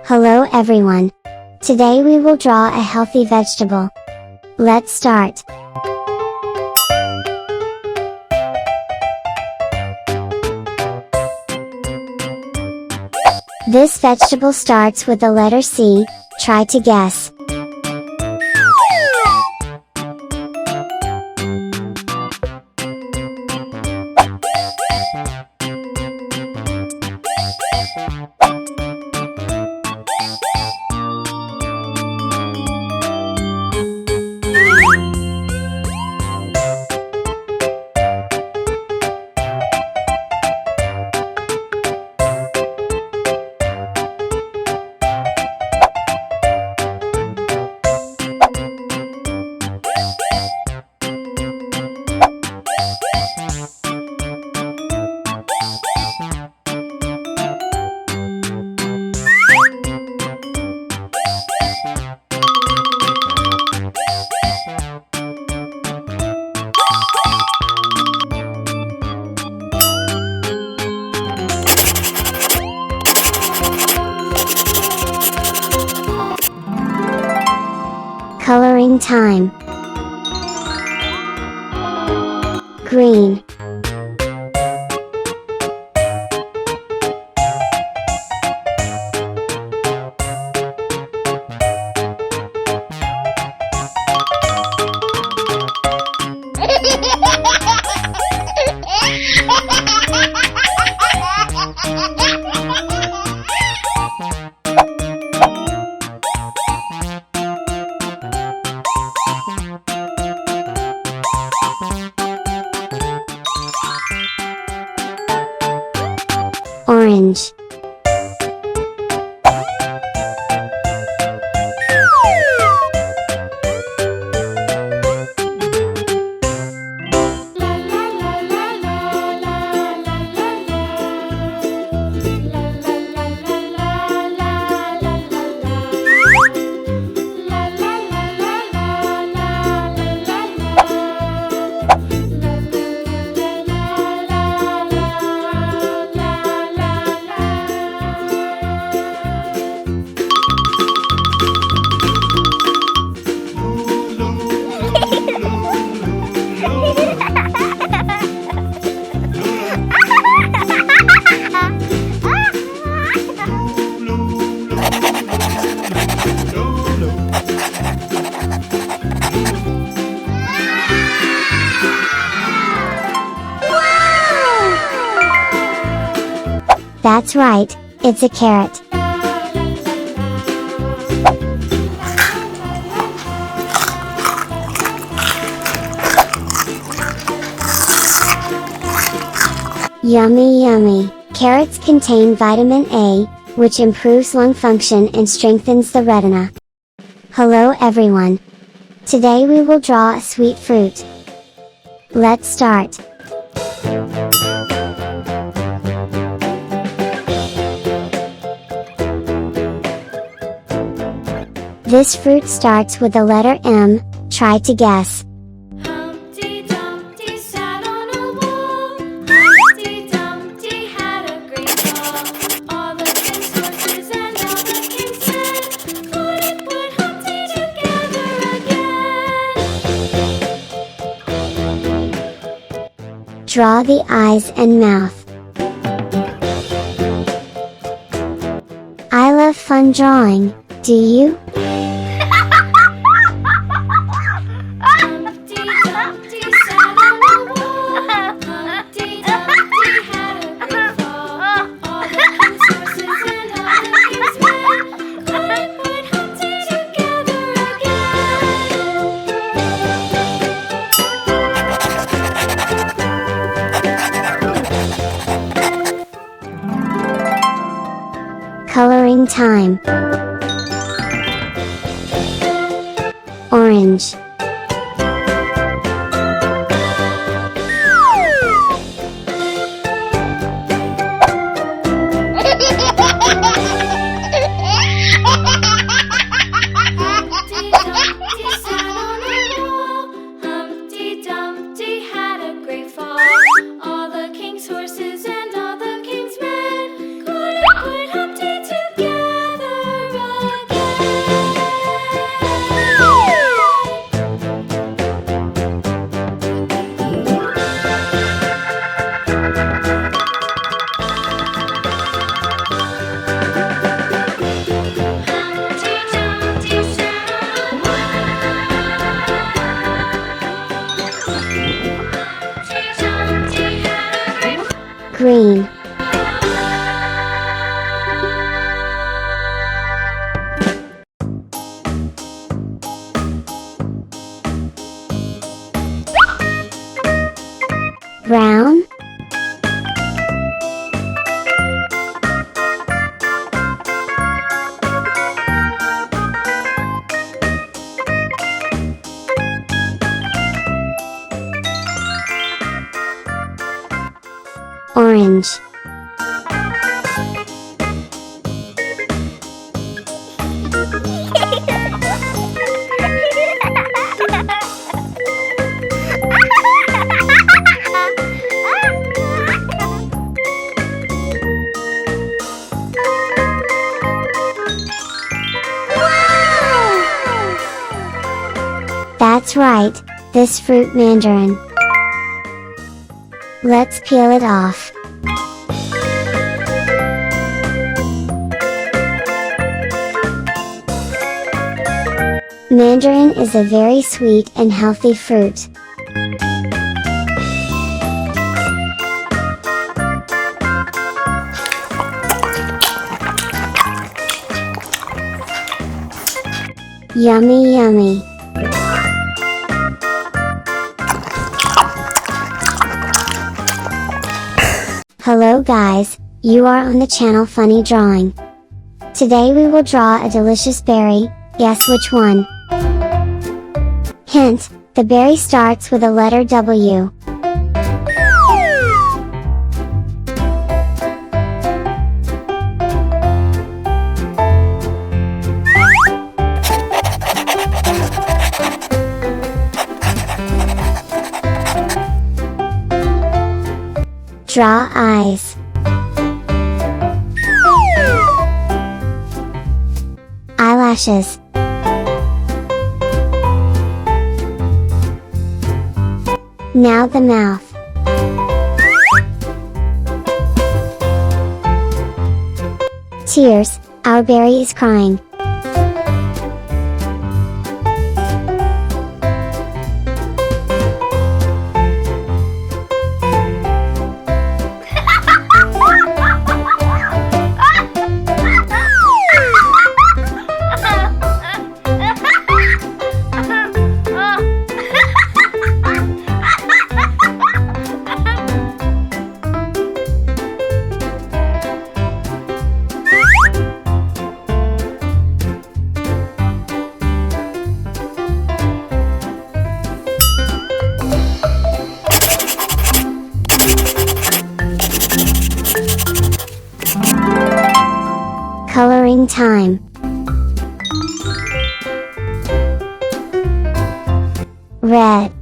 Hello everyone. Today we will draw a healthy vegetable. Let's start. This vegetable starts with the letter C, try to guess. Coloring time. Green. Orange. That's right, it's a carrot. Yummy yummy! Carrots contain vitamin A, which improves lung function and strengthens the retina. Hello everyone! Today we will draw a sweet fruit. Let's start. This fruit starts with the letter M, try to guess. Humpty Dumpty sat on a wall. Humpty Dumpty had a great fall. All the king's horses and all the king's men couldn't put Humpty together again. Draw the eyes and mouth. I love fun drawing, do you? Humpty Dumpty sat on a wall. Humpty Dumpty had a great fall. All the king's horses and all the king's men couldn't put Humpty together again. Coloring time. Orange. Humpty Dumpty had a great fall. All the king's horses and all the king's men couldn't put Humpty together orange. That's right, this fruit mandarin. Let's peel it off. Mandarin is a very sweet and healthy fruit. Yummy yummy. Hello guys, you are on the channel Funny Drawing. Today we will draw a delicious berry, guess which one? Hint, the berry starts with a letter W. Draw eyes. Eyelashes. Now the mouth. Tears, our berry is crying. Coloring time. Red.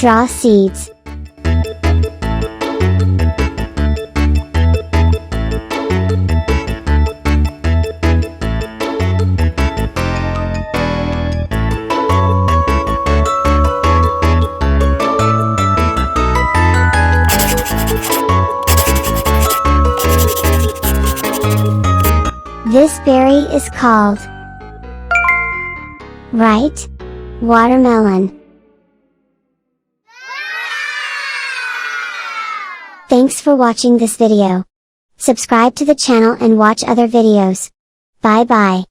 Draw seeds. This berry is called ripe watermelon. Thanks for watching this video. Subscribe to the channel and watch other videos. Bye bye.